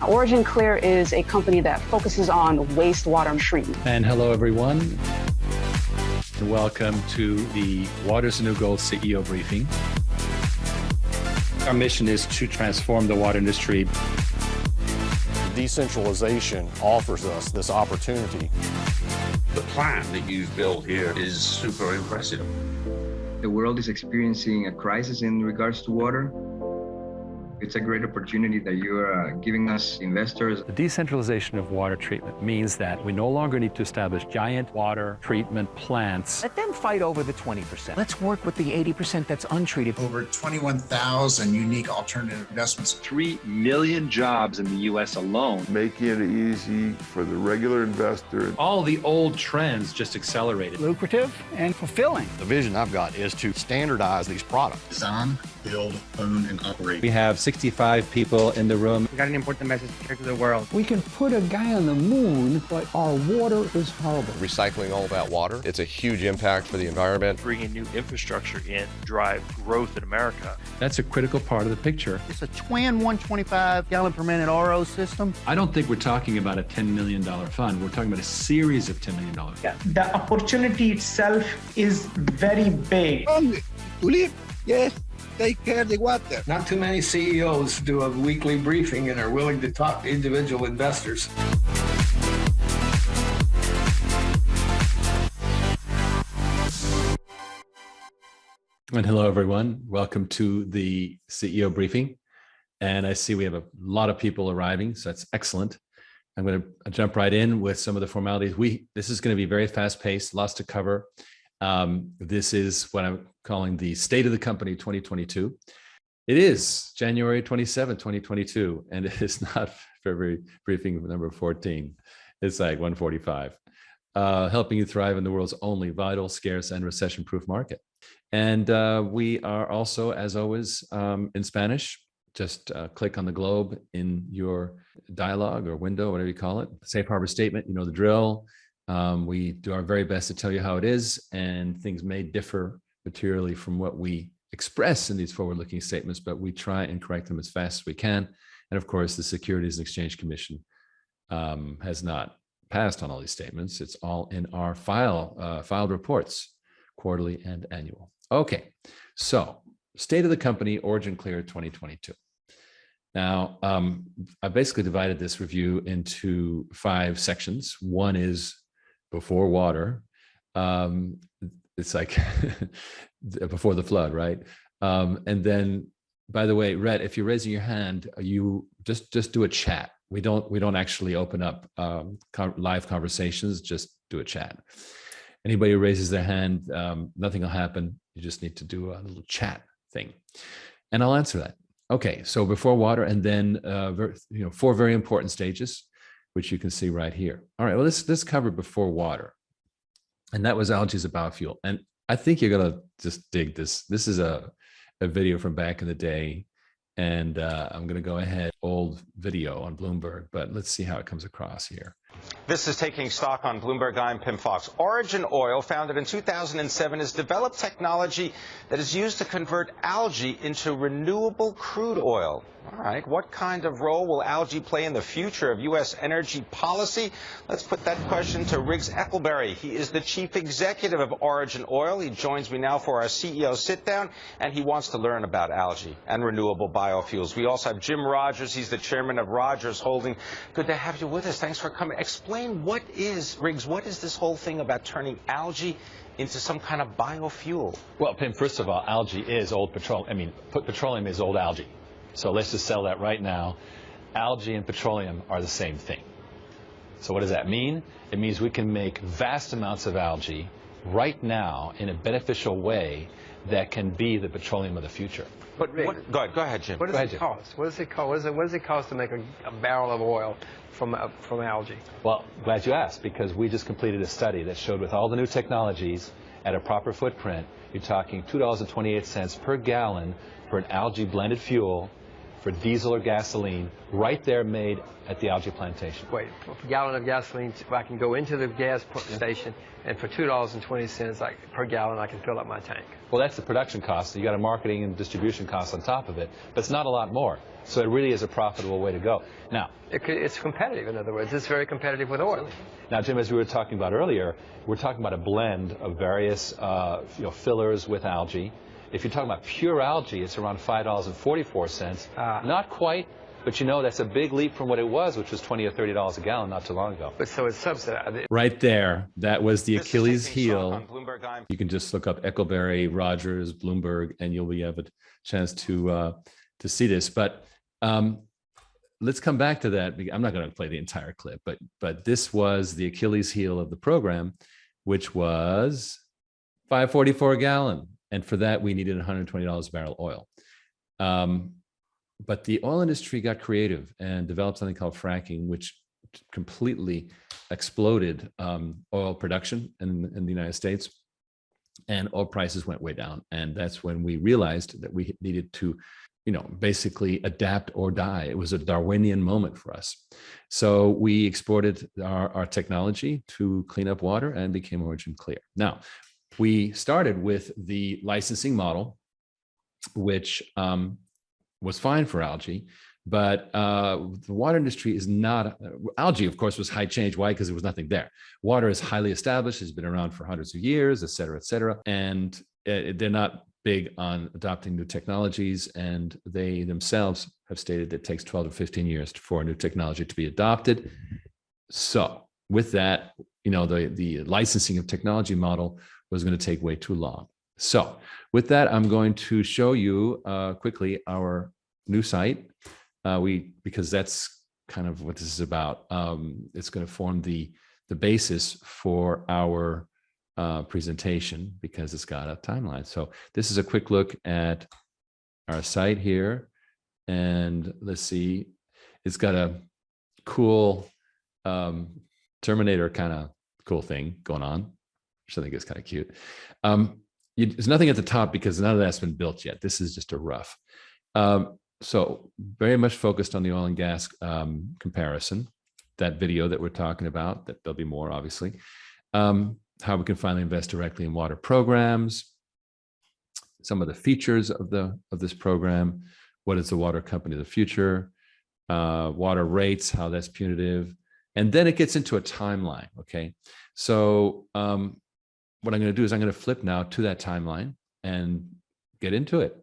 OriginClear is a company that focuses on wastewater treatment. And hello, everyone. And welcome to the Water's the New Gold CEO briefing. Our mission is to transform the water industry. Decentralization offers us this opportunity. The plan that you've built here is super impressive. The world is experiencing a crisis in regards to water. It's a great opportunity that you are giving us investors. The decentralization of water treatment means that we no longer need to establish giant water treatment plants. Let them fight over the 20%. Let's work with the 80% that's untreated. Over 21,000 unique alternative investments. 3 million jobs in the U.S. alone. Making it easy for the regular investor. All the old trends just accelerated. Lucrative and fulfilling. The vision I've got is to standardize these products. Design, build, own, and operate. We have 65 people in the room. We got an important message to share to the world. We can put a guy on the moon, but our water is horrible. Recycling all that water, it's a huge impact for the environment. Bringing new infrastructure in, drive growth in America. That's a critical part of the picture. It's a twin 125 gallon per minute RO system. I don't think we're talking about a $10 million fund. We're talking about a series of $10 million. Yeah, the opportunity itself is very big. To live, yes. Take care of the water. Not too many CEOs do a weekly briefing and are willing to talk to individual investors. And hello, everyone. Welcome to the CEO briefing. And I see we have a lot of people arriving, so that's excellent. I'm going to jump right in with some of the formalities. This is going to be very fast-paced, lots to cover. This is what I'm calling the State of the Company 2022. It is January 27, 2022, and it is not February briefing number 14. It's like 145. Helping you thrive in the world's only vital, scarce, and recession-proof market. And we are also, as always, in Spanish. Just click on the globe in your dialogue or window, whatever you call it. Safe harbor statement, you know the drill. We do our very best to tell you how it is, and things may differ materially from what we express in these forward-looking statements, but we try and correct them as fast as we can. And of course, the Securities and Exchange Commission has not passed on all these statements. It's all in our filed reports, quarterly and annual. Okay, so State of the Company, OriginClear 2022. Now, I basically divided this review into 5 sections. One is before water. It's like before the flood, right? And then, by the way, Rhett, if you're raising your hand, you just do a chat. We don't actually open up live conversations. Just do a chat. Anybody who raises their hand, nothing will happen. You just need to do a little chat thing, and I'll answer that. Okay, so before water, and then 4 very important stages, which you can see right here. All right, well, this covered before water, and that was algae as a biofuel. And I think you're gonna just dig this. This is a video from back in the day, and I'm gonna go ahead, old video on Bloomberg, but let's see how it comes across here. This is Taking Stock on Bloomberg. I'm Pim Fox. Origin Oil, founded in 2007, has developed technology that is used to convert algae into renewable crude oil. All right, what kind of role will algae play in the future of U.S. energy policy? Let's put that question to Riggs Eckelberry. He is the chief executive of Origin Oil. He joins me now for our CEO sit-down, and he wants to learn about algae and renewable biofuels. We also have Jim Rogers. He's the chairman of Rogers Holding. Good to have you with us. Thanks for coming. Explain Riggs, what is this whole thing about turning algae into some kind of biofuel? Well, Pim, first of all, algae is old petroleum. Petroleum is old algae. So let's just sell that right now. Algae and petroleum are the same thing. So what does that mean? It means we can make vast amounts of algae right now in a beneficial way that can be the petroleum of the future. But go ahead, Jim. What does it cost? What does it cost? What does it cost to make a barrel of oil from algae? Well, glad you asked, because we just completed a study that showed with all the new technologies at a proper footprint, you're talking $2.28 per gallon for an algae blended fuel for diesel or gasoline right there made at the algae plantation. Wait, for a gallon of gasoline, I can go into the gas station, and for $2.20 per gallon, I can fill up my tank. Well, that's the production cost. You got a marketing and distribution cost on top of it, but it's not a lot more. So it really is a profitable way to go. Now, it's competitive, in other words. It's very competitive with oil. Now, Jim, as we were talking about earlier, we're talking about a blend of various fillers with algae. If you're talking about pure algae, it's around $5.44. Not quite, but you know that's a big leap from what it was, which was $20 or $30 a gallon not too long ago. But so it's subsidized. Right there, that was the Achilles heel. You can just look up Eccleberry, Rogers, Bloomberg, and you'll have a chance to see this. But let's come back to that. I'm not going to play the entire clip, but this was the Achilles heel of the program, which was $5.44 a gallon. And for that, we needed $120 a barrel oil. But the oil industry got creative and developed something called fracking, which completely exploded oil production in the United States. And oil prices went way down. And that's when we realized that we needed to, basically adapt or die. It was a Darwinian moment for us. So we exported our technology to clean up water and became OriginClear. Now, we started with the licensing model, which was fine for algae, but the water industry is not. Algae, of course, was high change. Why? Because there was nothing there. Water is highly established, has been around for hundreds of years, et cetera, and they're not big on adopting new technologies, and they themselves have stated that it takes 12 to 15 years for a new technology to be adopted. So with that, the licensing of technology model was going to take way too long. So with that, I'm going to show you quickly our new site, because that's kind of what this is about. It's going to form the basis for our presentation, because it's got a timeline. So this is a quick look at our site here, and let's see, it's got a cool Terminator kind of cool thing going on, which I think is kind of cute. There's nothing at the top because none of that's been built yet. This is just a rough. So very much focused on the oil and gas comparison, that video that we're talking about, that there'll be more, obviously. How we can finally invest directly in water programs, some of the features of this program, what is the water company of the future, water rates, how that's punitive, and then it gets into a timeline. Okay, so what I'm going to do is I'm going to flip now to that timeline and get into it.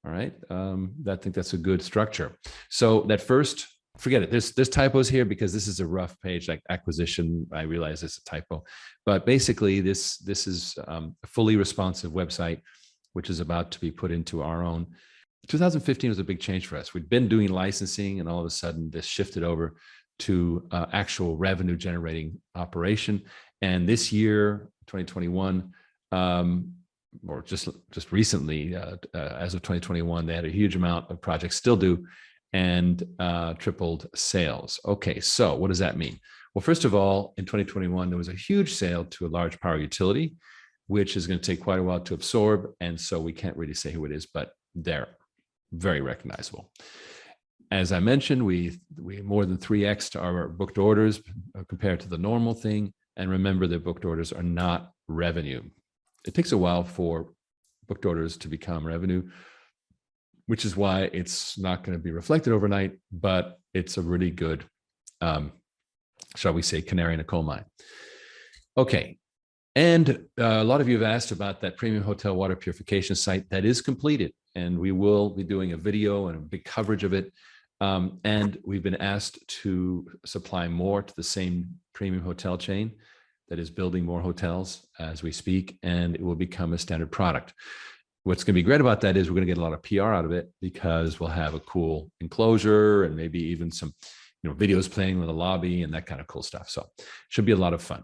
All right, I think that's a good structure. So that first, forget it. There's typos here because this is a rough page, like acquisition. I realize it's a typo, but basically this is a fully responsive website, which is about to be put into our own. 2015 was a big change for us. We'd been doing licensing, and all of a sudden this shifted over to actual revenue generating operation. And this year, 2021, or just recently, as of 2021, they had a huge amount of projects, still do, and tripled sales. Okay, so what does that mean? Well, first of all, in 2021, there was a huge sale to a large power utility, which is going to take quite a while to absorb. And so we can't really say who it is, but they're very recognizable. As I mentioned, we more than 3x'd our booked orders compared to the normal thing. And remember that booked orders are not revenue. It takes a while for booked orders to become revenue, which is why it's not going to be reflected overnight, but it's a really good, shall we say, canary in a coal mine. Okay. And a lot of you have asked about that premium hotel water purification site that is completed, and we will be doing a video and a big coverage of it. And we've been asked to supply more to the same premium hotel chain that is building more hotels as we speak, and it will become a standard product. What's going to be great about that is we're going to get a lot of PR out of it, because we'll have a cool enclosure and maybe even some, videos playing in the lobby and that kind of cool stuff. So it should be a lot of fun.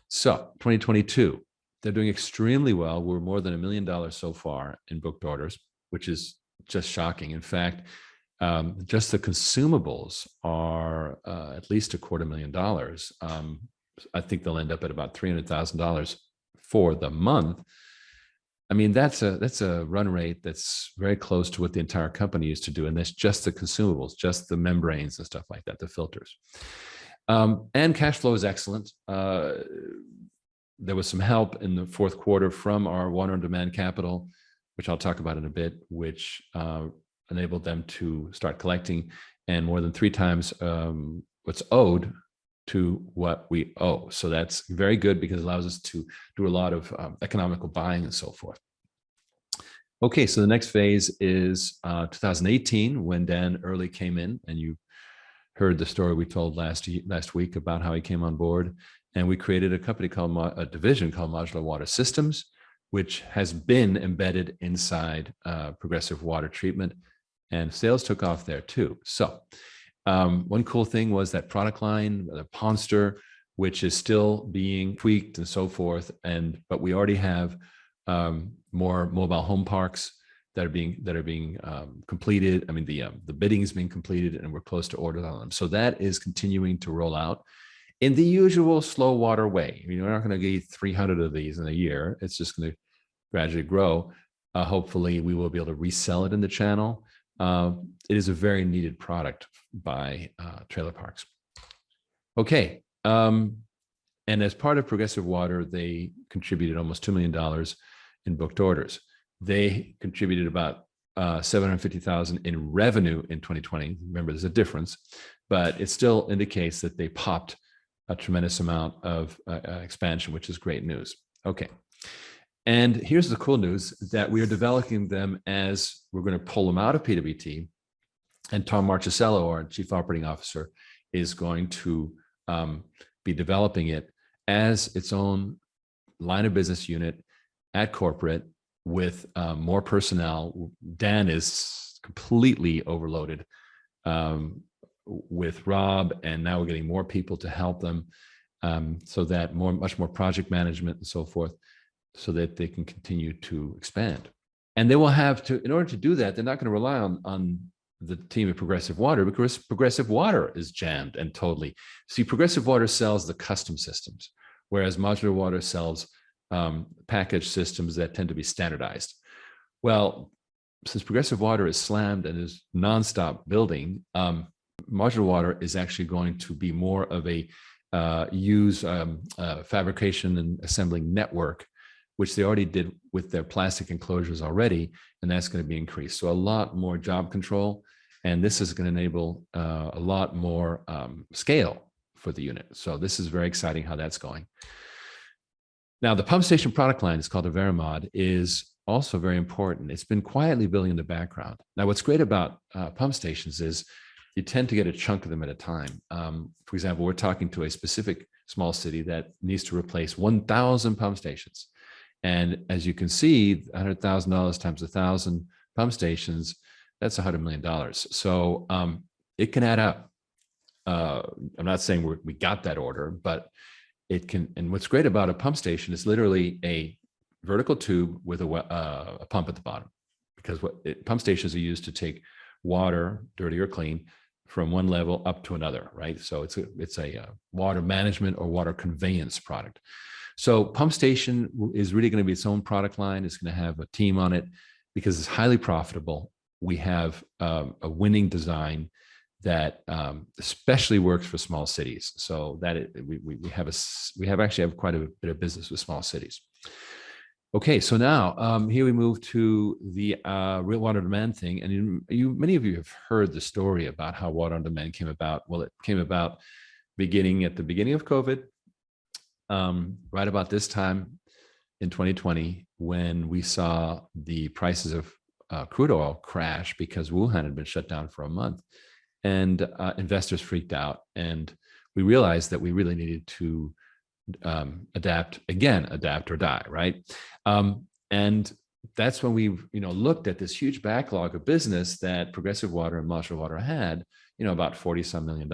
So 2022, they're doing extremely well. We're more than $1 million so far in booked orders, which is just shocking. In fact, just the consumables are at least $250,000. I think they'll end up at about $300,000 for the month. I mean, that's a run rate that's very close to what the entire company used to do, and that's just the consumables, just the membranes and stuff like that, the filters. And cash flow is excellent. There was some help in the fourth quarter from our water on demand capital, which I'll talk about in a bit, which enabled them to start collecting, and more than 3 times what's owed to what we owe. So that's very good because it allows us to do a lot of economical buying and so forth. Okay, so the next phase is 2018, when Dan Early came in, and you heard the story we told last week about how he came on board. And we created a company called a division called Modular Water Systems, which has been embedded inside Progressive Water Treatment, and sales took off there too. So one cool thing was that product line, the Ponster, which is still being tweaked and so forth. But we already have more mobile home parks that are being completed. I mean, the bidding is being completed, and we're close to orders on them. So that is continuing to roll out in the usual slow water way. I mean, we're not going to get 300 of these in a year. It's just going to gradually grow. Hopefully, we will be able to resell it in the channel. It is a very needed product by trailer parks. Okay. And as part of Progressive Water, they contributed almost $2 million in booked orders. They contributed about $750,000 in revenue in 2020. Remember, there's a difference, but it still indicates that they popped a tremendous amount of expansion, which is great news. Okay. And here's the cool news, that we are developing them as we're going to pull them out of PWT. And Tom Marchisello, our Chief Operating Officer, is going to be developing it as its own line of business unit at corporate with more personnel. Dan is completely overloaded with Rob, and now we're getting more people to help them, so that much more project management and so forth, so that they can continue to expand. And they will have to, in order to do that, they're not going to rely on the team at Progressive Water, because Progressive Water is jammed and totally. See, Progressive Water sells the custom systems, whereas Modular Water sells package systems that tend to be standardized. Well, since Progressive Water is slammed and is nonstop building, Modular Water is actually going to be more of a fabrication and assembling network, which they already did with their plastic enclosures already, and that's going to be increased. So a lot more job control, and this is going to enable a lot more scale for the unit. So this is very exciting how that's going. Now, the pump station product line is called a Veramod, is also very important. It's been quietly building in the background. Now, what's great about pump stations is you tend to get a chunk of them at a time. For example, we're talking to a specific small city that needs to replace 1,000 pump stations. And as you can see, $100,000 times 1,000 pump stations, that's $100 million. So it can add up. I'm not saying we got that order, but it can. And what's great about a pump station is literally a vertical tube with a pump at the bottom, because pump stations are used to take water, dirty or clean, from one level up to another, right? So it's a water management or water conveyance product. So pump station is really going to be its own product line. It's going to have a team on it because it's highly profitable. We have a winning design that especially works for small cities. So that we actually have quite a bit of business with small cities. Okay, so now here we move to the real water demand thing, and many of you have heard the story about how water on demand came about. Well, it came about at the beginning of COVID, right about this time in 2020, when we saw the prices of crude oil crash because Wuhan had been shut down for a month, and investors freaked out, and we realized that we really needed to adapt or die, right? And that's when we looked at this huge backlog of business that Progressive Water and Modular Water had, about $40-some million,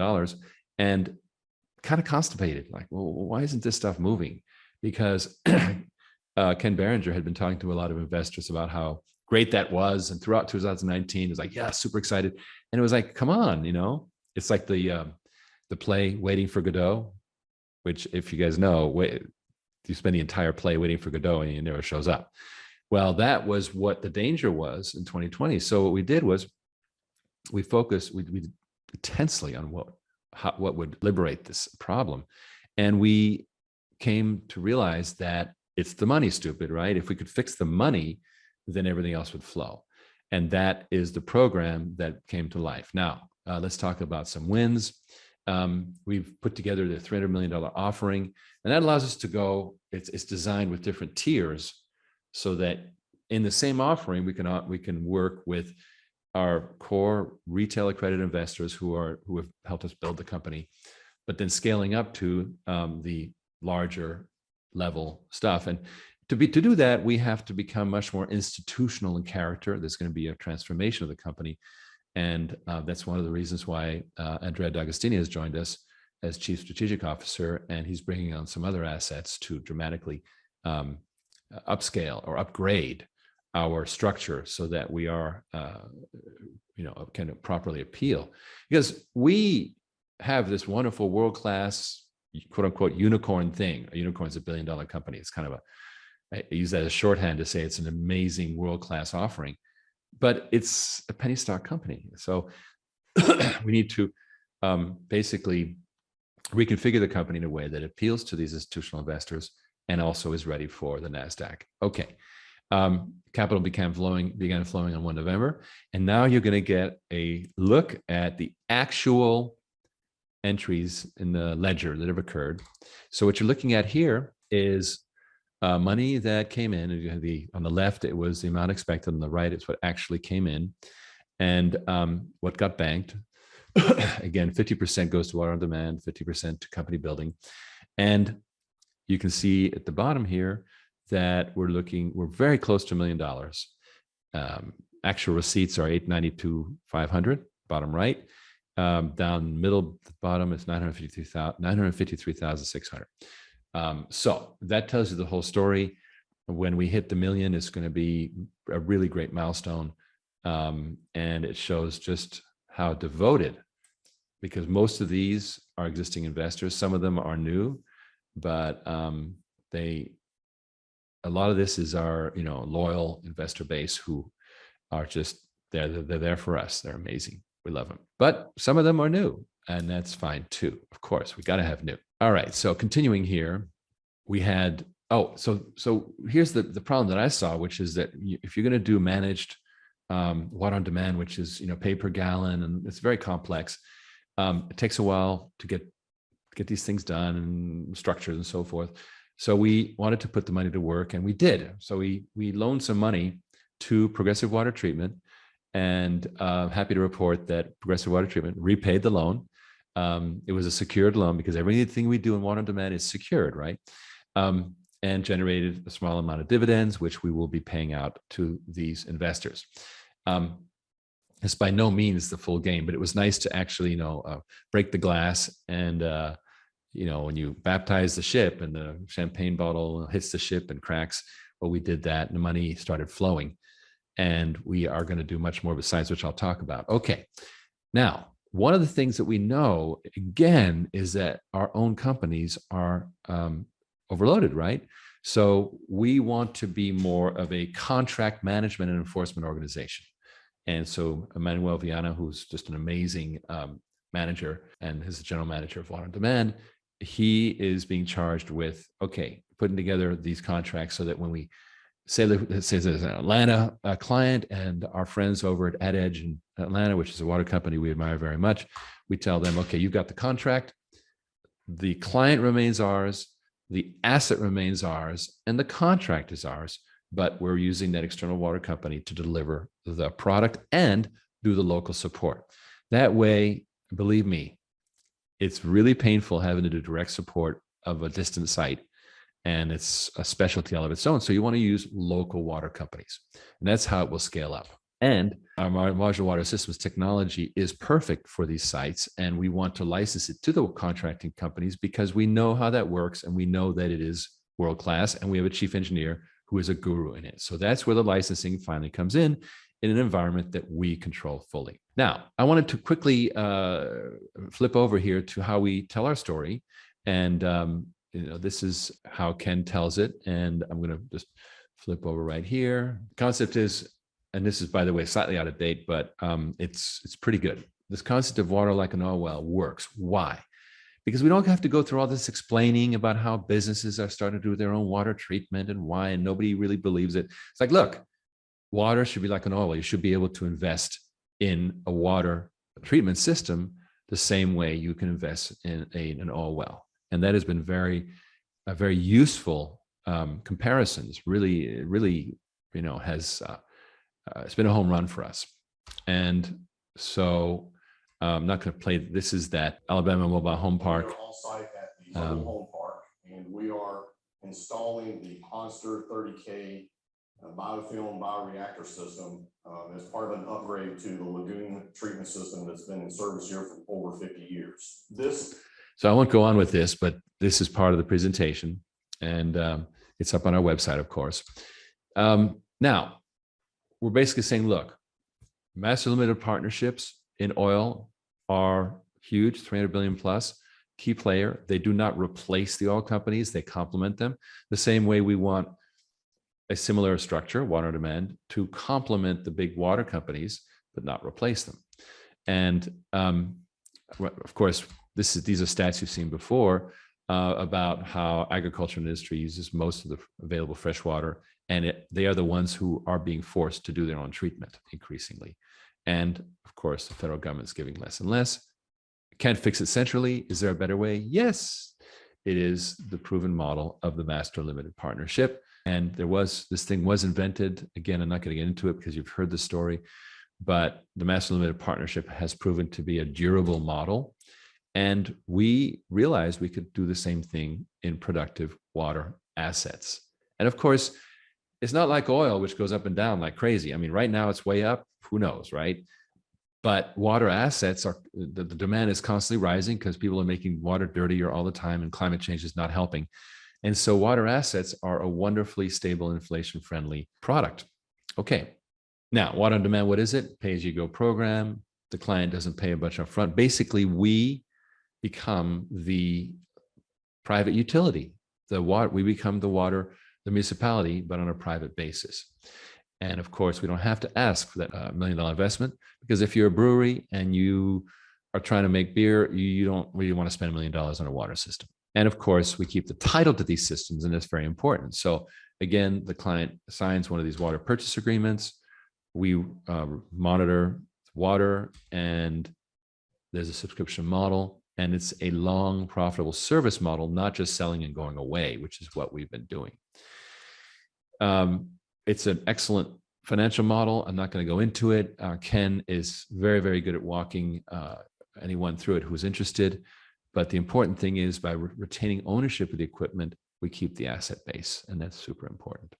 and kind of constipated, like, well, why isn't this stuff moving? Because Ken Berenger had been talking to a lot of investors about how great that was, and throughout 2019, it was like, yeah, super excited, and it was like, come on, it's like the play Waiting for Godot, which, if you guys know, you spend the entire play waiting for Godot and he never shows up. Well, that was what the danger was in 2020. So what we did was we focused we intensely on what would liberate this problem. And we came to realize that it's the money, stupid, right? If we could fix the money, then everything else would flow. And that is the program that came to life. Now, let's talk about some wins. We've put together the $300 million offering, and that allows us to go, it's designed with different tiers so that in the same offering, we can work with our core retail accredited investors who have helped us build the company, but then scaling up to the larger level stuff. And to do that, we have to become much more institutional in character. There's going to be a transformation of the company. And that's one of the reasons why Andrea D'Agostini has joined us as Chief Strategic Officer, and he's bringing on some other assets to dramatically upscale or upgrade our structure so that we are, kind of properly appeal. Because we have this wonderful world-class, quote unquote, unicorn thing. A unicorn is $1 billion company. It's kind of I use that as shorthand to say it's an amazing world-class offering, but it's a penny stock company. So we need to basically reconfigure the company in a way that appeals to these institutional investors and also is ready for the NASDAQ. Okay. Capital began flowing on 1 November. And now you're going to get a look at the actual entries in the ledger that have occurred. So what you're looking at here is money that came in. On the left, it was the amount expected. On the right, it's what actually came in. And what got banked. Again, 50% goes to water on demand, 50% to company building. And you can see at the bottom here that we're very close to $1 million. Actual receipts are $892,500, bottom right. Down middle, the bottom is $953,600. So that tells you the whole story. When we hit the $1 million, it's going to be a really great milestone. And it shows just how devoted, because most of these are existing investors. Some of them are new, but a lot of this is our, loyal investor base who are just they're there for us. They're amazing. We love them. But some of them are new, and that's fine too. Of course, we got to have new. All right. So continuing here, we had so here's the problem that I saw, which is that if you're going to do managed water on demand, which is pay per gallon, and it's very complex. It takes a while to get these things done and structured and so forth. So we wanted to put the money to work, and we did. So we loaned some money to Progressive Water Treatment, and happy to report that Progressive Water Treatment repaid the loan. It was a secured loan because everything we do in water on demand is secured, right? And generated a small amount of dividends, which we will be paying out to these investors. It's by no means the full game, but it was nice to actually, break the glass and, when you baptize the ship and the champagne bottle hits the ship and cracks, well, we did that and the money started flowing. And we are going to do much more besides, which I'll talk about. Okay. Now, one of the things that we know, again, is that our own companies are overloaded, right? So we want to be more of a contract management and enforcement organization. And so Emmanuel Viana, who's just an amazing manager and is the general manager of Water on Demand, he is being charged with, putting together these contracts so that when we say there's an Atlanta client and our friends over at AdEdge in Atlanta, which is a water company we admire very much, we tell them, okay, you've got the contract, the client remains ours, the asset remains ours, and the contract is ours, but we're using that external water company to deliver the product and do the local support. That way, believe me, it's really painful having to do direct support of a distant site, and it's a specialty all of its own. So you want to use local water companies, and that's how it will scale up. And our modular water systems technology is perfect for these sites, and we want to license it to the contracting companies because we know how that works, and we know that it is world-class, and we have a chief engineer who is a guru in it. So that's where the licensing finally comes in an environment that we control fully. Now, I wanted to quickly flip over here to how we tell our story. And this is how Ken tells it. And I'm going to just flip over right here. Concept is, and this is, by the way, slightly out of date, but it's pretty good. This concept of water like an oil well works. Why? Because we don't have to go through all this explaining about how businesses are starting to do their own water treatment and why, and nobody really believes it. It's like, look, water should be like an oil well. You should be able to invest in a water treatment system the same way you can invest in an oil well. And that has been very useful comparisons. Really, has it's been a home run for us. And so I'm not going to play. This is that Alabama Mobile Home Park. We are on site at the mobile home park, and we are installing the Monster 30K biofilm bioreactor system as part of an upgrade to the lagoon treatment system that's been in service here for over 50 years. So I won't go on with this, but this is part of the presentation, and it's up on our website, of course. Now, we're basically saying, look, master limited partnerships in oil are huge, 300 billion plus, key player. They do not replace the oil companies, they complement them. The same way we want a similar structure, water on demand, to complement the big water companies, but not replace them. And of course, these are stats you've seen before about how agriculture industry uses most of the available fresh water, and they are the ones who are being forced to do their own treatment increasingly. And of course, the federal government's giving less and less. Can't fix it centrally. Is there a better way? Yes, it is the proven model of the master limited partnership. And this thing was invented. Again, I'm not going to get into it because you've heard the story, but the master limited partnership has proven to be a durable model. And we realized we could do the same thing in productive water assets. And of course, it's not like oil, which goes up and down like crazy. I mean, right now it's way up, who knows, right? But water assets the demand is constantly rising because people are making water dirtier all the time, and climate change is not helping. And so water assets are a wonderfully stable, inflation-friendly product. Okay, now water on demand, what is it? Pay-as-you-go program. The client doesn't pay a bunch up front. Basically, we become the private utility. We become the municipality, but on a private basis. And of course, we don't have to ask for that $1 million investment, because if you're a brewery and you are trying to make beer, you don't really want to spend $1 million on a water system. And of course, we keep the title to these systems, and that's very important. So again, the client signs one of these water purchase agreements. We monitor water, and there's a subscription model, and it's a long, profitable service model, not just selling and going away, which is what we've been doing. It's an excellent financial model. I'm not going to go into it. Ken is very, very good at walking anyone through it who's interested. But the important thing is, by retaining ownership of the equipment, we keep the asset base, and that's super important.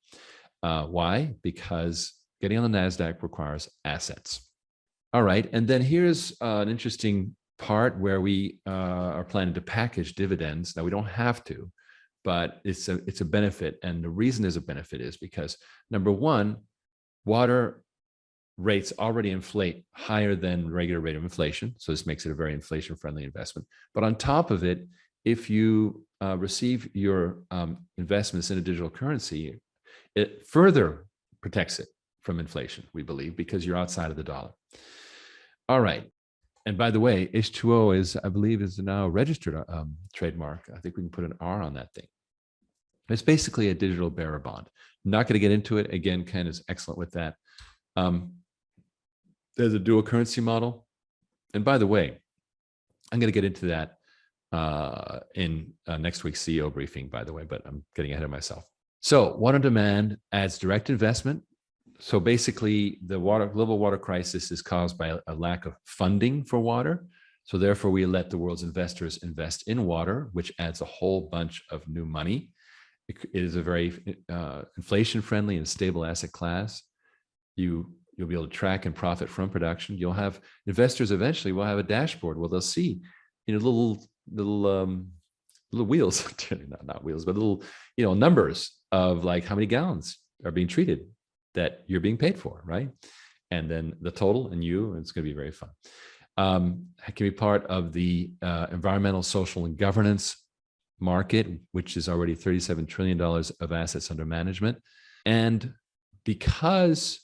Why? Because getting on the NASDAQ requires assets. All right, and then here's an interesting part where we are planning to package dividends. Now, we don't have to, but it's a benefit. And the reason there's a benefit is because, number one, water rates already inflate higher than regular rate of inflation. So this makes it a very inflation-friendly investment. But on top of it, if you receive your investments in a digital currency, it further protects it from inflation, we believe, because you're outside of the dollar. All right. And by the way, H2O I believe, is now a registered trademark. I think we can put an R on that thing. It's basically a digital bearer bond. I'm not going to get into it. Again, Ken is excellent with that. There's a dual currency model. And by the way, I'm going to get into that in next week's CEO briefing, by the way, but I'm getting ahead of myself. So water on demand adds direct investment. So basically, the global water crisis is caused by a lack of funding for water. So therefore, we let the world's investors invest in water, which adds a whole bunch of new money. It is a very inflation-friendly and stable asset class. You'll be able to track and profit from production. You'll have investors eventually will have a dashboard where they'll see, little wheels, not wheels, but little, numbers of like how many gallons are being treated that you're being paid for, right? And then the total and it's going to be very fun. It can be part of the environmental, social, and governance market, which is already $37 trillion of assets under management. And because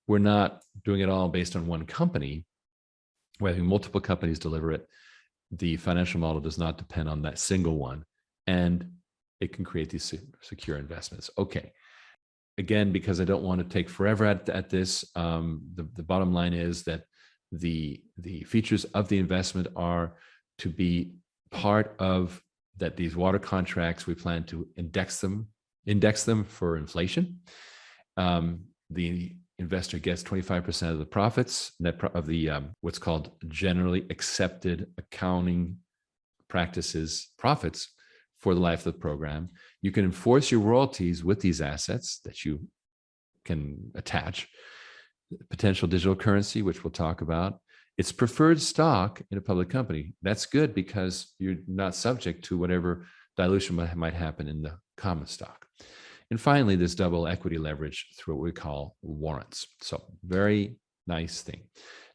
we're not doing it all based on one company, we're having multiple companies deliver it, the financial model does not depend on that single one, and it can create these secure investments. Okay. Again, because I don't want to take forever at this, the bottom line is that the features of the investment are to be part of that. These water contracts, we plan to index them for inflation. The investor gets 25% of the profits of the what's called generally accepted accounting practices profits for the life of the program. You can enforce your royalties with these assets that you can attach. Potential digital currency, which we'll talk about. It's preferred stock in a public company. That's good because you're not subject to whatever dilution might happen in the common stock. And finally, there's double equity leverage through what we call warrants. So very nice thing.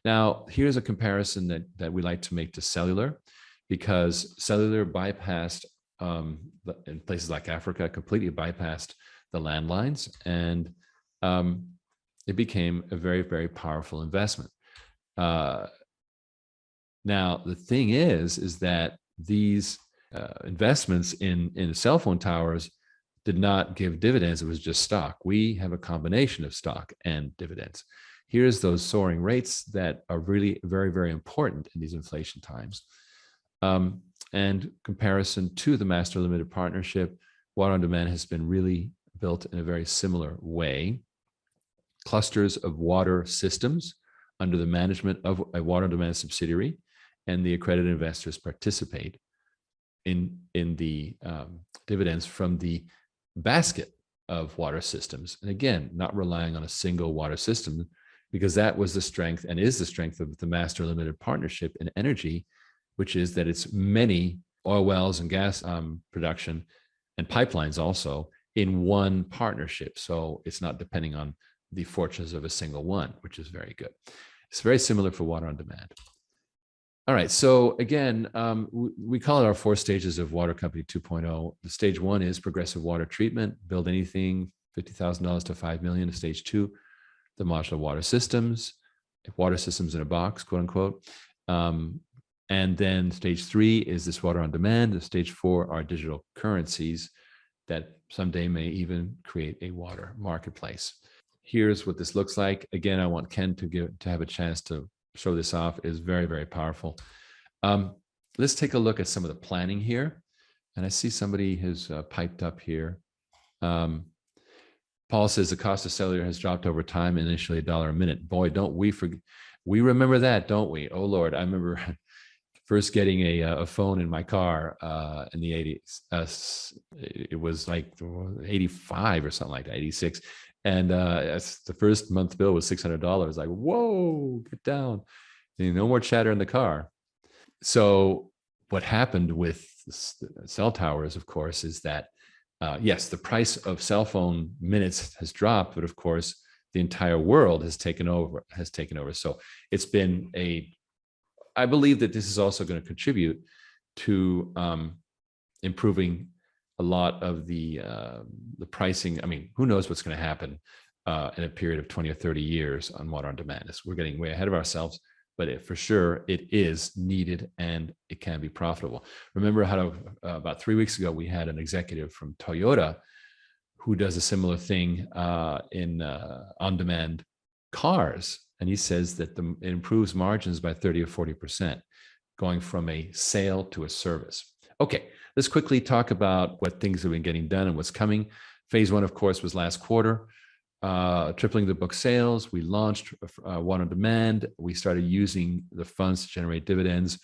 Now, here's a comparison that we like to make to cellular, because cellular bypassed, in places like Africa, completely bypassed the landlines, and it became a very, very powerful investment. Now, the thing is that these investments in cell phone towers did not give dividends. It was just stock. We have a combination of stock and dividends. Here's those soaring rates that are really very, very important in these inflation times. And comparison to the master limited partnership, Water on Demand has been really built in a very similar way. Clusters of water systems under the management of a Water on Demand subsidiary, and the accredited investors participate in the dividends from the basket of water systems. And again, not relying on a single water system, because that was the strength and is the strength of the master limited partnership in energy, which is that it's many oil wells and gas production and pipelines also in one partnership. So it's not depending on the fortunes of a single one, which is very good. It's very similar for Water on Demand. All right, so again, we call it our 4 stages of Water Company 2.0. The stage 1 is progressive water treatment, build anything, $50,000 to $5 million. Stage 2, the modular water systems in a box, quote unquote. And then stage 3 is this Water on Demand. The stage 4 are digital currencies that someday may even create a water marketplace. Here's what this looks like. Again, I want Ken to have a chance to show this off. Is very, very powerful. Let's take a look at some of the planning here. And I see somebody has piped up here. Paul says the cost of cellular has dropped over time, initially $1 a minute. Boy, don't we forget. We remember that, don't we? Oh, Lord. I remember first getting a phone in my car in the 80s. It was like 85 or something like that, 86. And the first month bill was $600. Like, whoa, get down. No more chatter in the car. So what happened with cell towers, of course, is that, yes, the price of cell phone minutes has dropped, but of course, the entire world has taken over. So it's been I believe that this is also going to contribute to improving a lot of the pricing. I mean, who knows what's going to happen in a period of 20 or 30 years on Water on Demand. We're getting way ahead of ourselves, but for sure it is needed and it can be profitable. Remember how about 3 weeks ago, we had an executive from Toyota who does a similar thing in on-demand cars. And he says that it improves margins by 30 or 40%, going from a sale to a service. Okay, let's quickly talk about what things have been getting done and what's coming. Phase 1, of course, was last quarter, tripling the book sales. We launched Water on Demand. We started using the funds to generate dividends.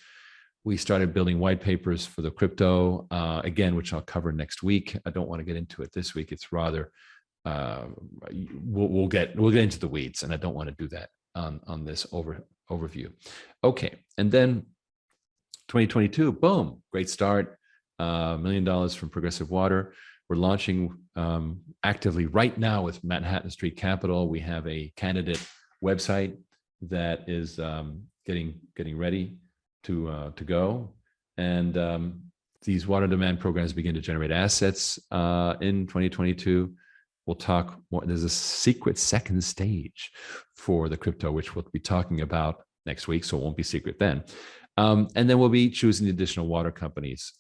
We started building white papers for the crypto, again, which I'll cover next week. I don't want to get into it this week. It's rather, we'll get into the weeds, and I don't want to do that on this overview. Okay, and then 2022, boom, great start. $1 million from Progressive Water. We're launching actively right now with Manhattan Street Capital. We have a candidate website that is getting ready to go, and these Water Demand programs begin to generate assets in 2022. we'll talk more. There's a secret second stage for the crypto, which we'll be talking about next week, so it won't be secret then. And then we'll be choosing the additional water companies.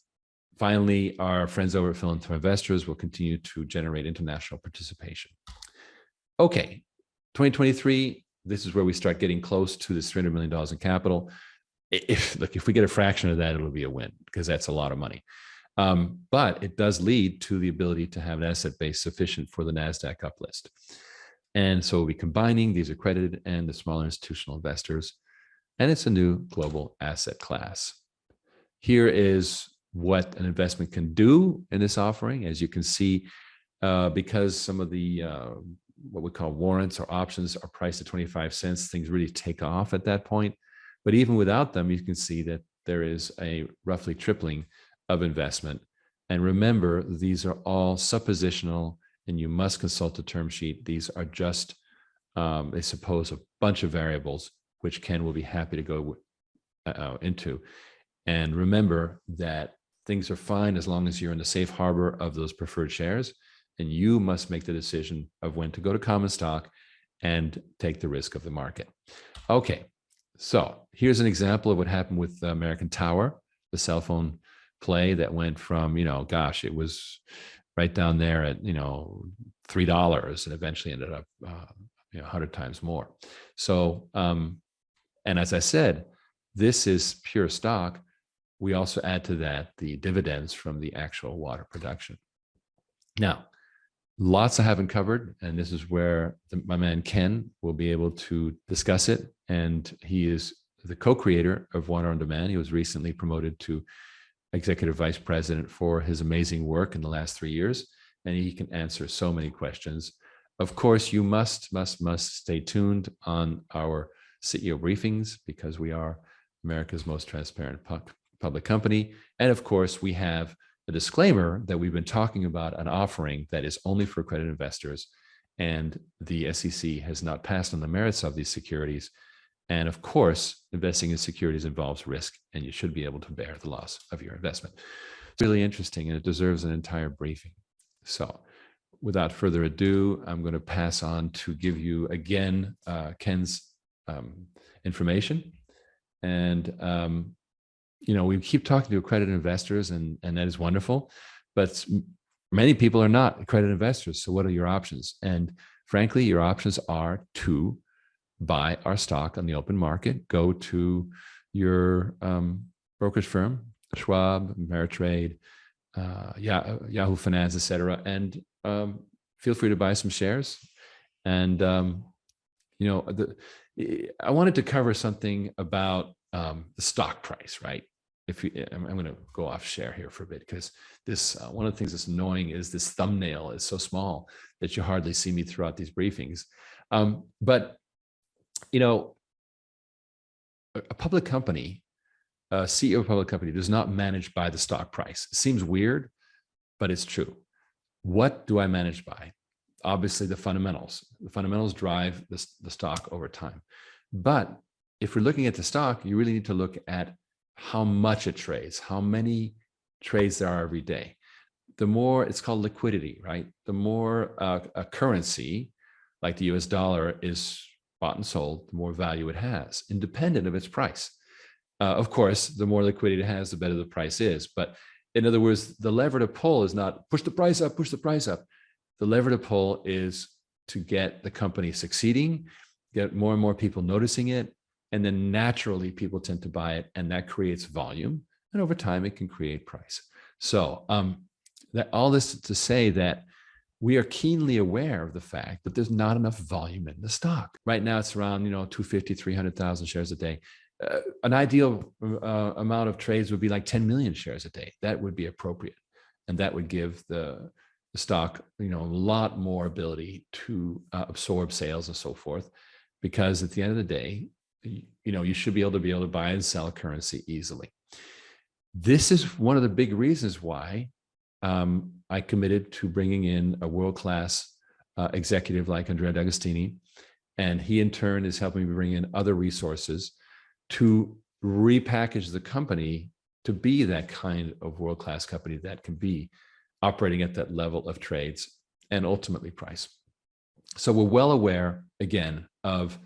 Finally, our friends over at Philanthropic Investors will continue to generate international participation. Okay, 2023, this is where we start getting close to this $300 million in capital. If we get a fraction of that, it'll be a win, because that's a lot of money. But it does lead to the ability to have an asset base sufficient for the NASDAQ uplist. And so we'll be combining these accredited and the smaller institutional investors, and it's a new global asset class. Here is what an investment can do in this offering. As you can see, because some of the what we call warrants or options are priced at 25 cents, things really take off at that point. But even without them, you can see that there is a roughly tripling of investment. And remember, these are all suppositional, and you must consult the term sheet. These are just, they suppose a bunch of variables, which Ken will be happy to go into. And remember that things are fine as long as you're in the safe harbor of those preferred shares, and you must make the decision of when to go to common stock and take the risk of the market. Okay, so here's an example of what happened with American Tower, the cell phone play that went from, gosh, it was right down there at, $3 and eventually ended up, 100 times more. So, and as I said, this is pure stock. We also add to that the dividends from the actual water production. Now, lots I haven't covered, and this is where my man Ken will be able to discuss it. And he is the co-creator of Water on Demand. He was recently promoted to executive vice president for his amazing work in the last 3 years, and he can answer so many questions. Of course, you must stay tuned on our CEO briefings, because we are America's most transparent public company. And of course, we have a disclaimer that we've been talking about an offering that is only for accredited investors, and the SEC has not passed on the merits of these securities. And of course, investing in securities involves risk, and you should be able to bear the loss of your investment. It's really interesting, and it deserves an entire briefing. So without further ado, I'm going to pass on to give you again Ken's information. And we keep talking to accredited investors, and that is wonderful, but many people are not accredited investors. So what are your options? And frankly, your options are to buy our stock on the open market. Go to your brokerage firm, Schwab, Ameritrade, Yahoo Finance, etc., and feel free to buy some shares. And I wanted to cover something about the stock price, right? I'm going to go off share here for a bit, because this one of the things that's annoying is this thumbnail is so small that you hardly see me throughout these briefings. But a public company, a CEO of a public company, does not manage by the stock price. It seems weird, but it's true. What do I manage by? Obviously, the fundamentals. The fundamentals drive the stock over time. But if we're looking at the stock, you really need to look at how much it trades, how many trades there are every day. The more, it's called liquidity, right? The more a currency, like the US dollar, is bought and sold, the more value it has, independent of its price. Of course, the more liquidity it has, the better the price is. But in other words, the lever to pull is not push the price up, push the price up. The lever to pull is to get the company succeeding, get more and more people noticing it, and then naturally people tend to buy it, and that creates volume, and over time it can create price. So all this to say that we are keenly aware of the fact that there's not enough volume in the stock. Right now it's around 250, 300,000 shares a day. An ideal amount of trades would be like 10 million shares a day. That would be appropriate, and that would give the stock a lot more ability to absorb sales and so forth, because at the end of the day, you should be able to buy and sell currency easily. This is one of the big reasons why I committed to bringing in a world-class executive like Andrea D'Agostini, and he in turn is helping me bring in other resources to repackage the company to be that kind of world-class company that can be operating at that level of trades and ultimately price. So we're well aware, again, of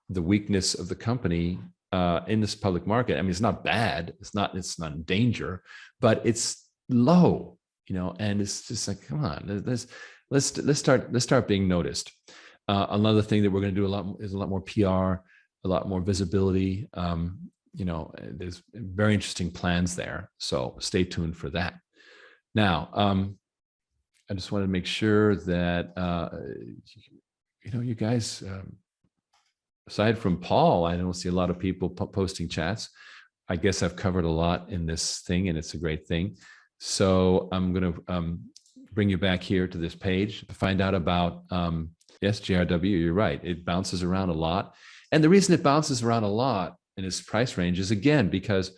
the weakness of the company in this public market. I mean, it's not bad. It's not in danger, but it's low, and it's just like, come on, let's start being noticed. Another thing that we're going to do is a lot more PR, a lot more visibility. There's very interesting plans there. So stay tuned for that. Now, I just wanted to make sure that, you guys, aside from Paul, I don't see a lot of people posting chats. I guess I've covered a lot in this thing, and it's a great thing. So I'm going to bring you back here to this page to find out about, yes, JRW, you're right. It bounces around a lot. And the reason it bounces around a lot in its price range is, again, because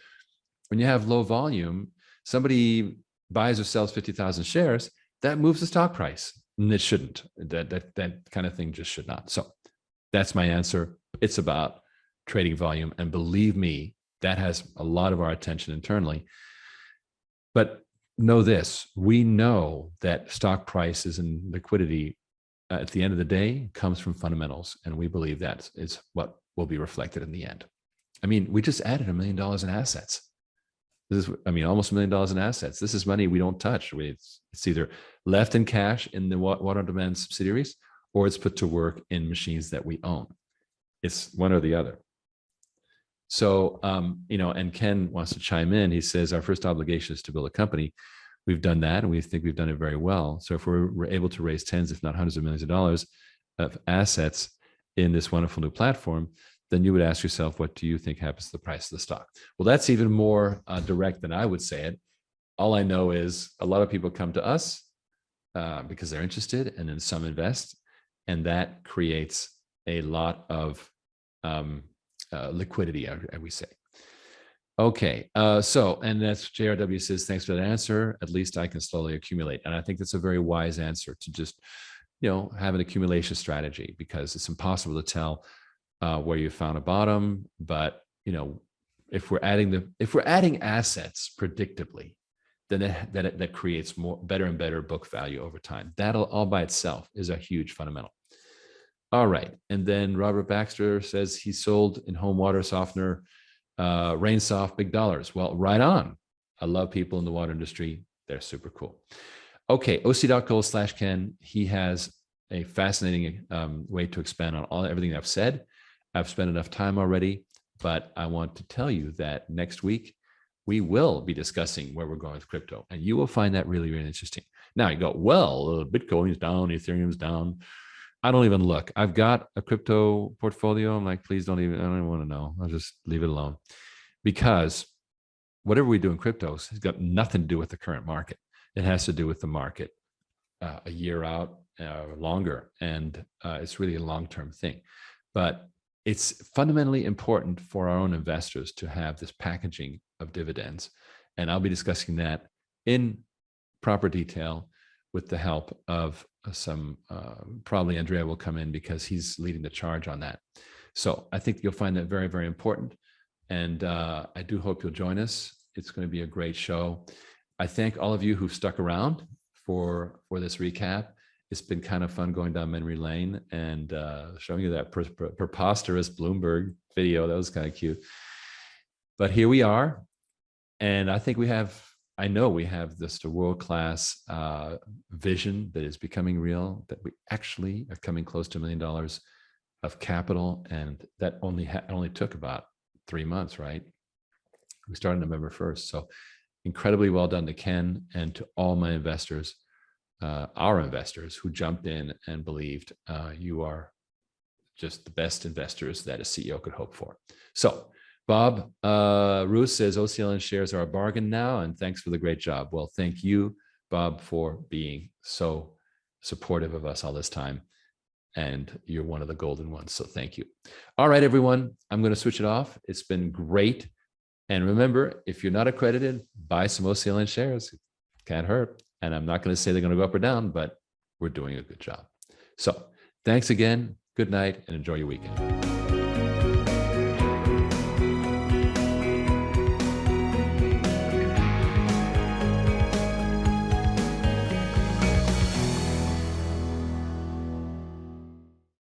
when you have low volume, somebody buys or sells 50,000 shares, that moves the stock price. And it shouldn't. That kind of thing just should not. So that's my answer. It's about trading volume. And believe me, that has a lot of our attention internally. But know this, we know that stock prices and liquidity at the end of the day comes from fundamentals. And we believe that is what will be reflected in the end. I mean, we just added $1 million in assets. This is, almost $1 million in assets. This is money we don't touch. It's either left in cash in the water on demand subsidiaries, or it's put to work in machines that we own. It's one or the other. So, and Ken wants to chime in. He says, our first obligation is to build a company. We've done that, and we think we've done it very well. So if we're able to raise tens, if not hundreds of millions of dollars of assets in this wonderful new platform, then you would ask yourself, what do you think happens to the price of the stock? Well, that's even more direct than I would say it. All I know is a lot of people come to us because they're interested, and then some invest, and that creates a lot of liquidity, we say. Okay, and that's JRW says, thanks for that answer. At least I can slowly accumulate. And I think that's a very wise answer, to just, have an accumulation strategy, because it's impossible to tell where you found a bottom. But, if we're adding assets predictably, then that creates better and better book value over time. That all by itself is a huge fundamental. All right. And then Robert Baxter says he sold in home water softener, Rain Soft, big dollars. Well, right on. I love people in the water industry. They're super cool. Okay. oc.gold/Ken. He has a fascinating way to expand on everything I've said. I've spent enough time already, but I want to tell you that next week we will be discussing where we're going with crypto, and you will find that really, really interesting. Now you go, well, Bitcoin is down, Ethereum is down. I don't even look. I've got a crypto portfolio. I'm like, please I don't even want to know. I'll just leave it alone, because whatever we do in cryptos has got nothing to do with the current market. It has to do with the market a year out, longer, and it's really a long-term thing. But it's fundamentally important for our own investors to have this packaging of dividends. And I'll be discussing that in proper detail with the help of some, probably Andrea will come in, because he's leading the charge on that. So I think you'll find that very, very important. And I do hope you'll join us. It's going to be a great show. I thank all of you who've stuck around for this recap. It's been kind of fun going down memory lane and showing you that preposterous Bloomberg video. That was kind of cute. But here we are. And I think I know we have just a world-class vision that is becoming real, that we actually are coming close to $1 million of capital. And that only took about 3 months, right? We started November 1st. So incredibly well done to Ken and to all my investors, our investors who jumped in and believed. You are just the best investors that a CEO could hope for. So Bob Roos says OCLN shares are a bargain now, and thanks for the great job. Well, thank you, Bob, for being so supportive of us all this time. And you're one of the golden ones. So thank you. All right, everyone, I'm going to switch it off. It's been great. And remember, if you're not accredited, buy some OCLN shares. Can't hurt. And I'm not going to say they're going to go up or down, but we're doing a good job. So thanks again. Good night and enjoy your weekend.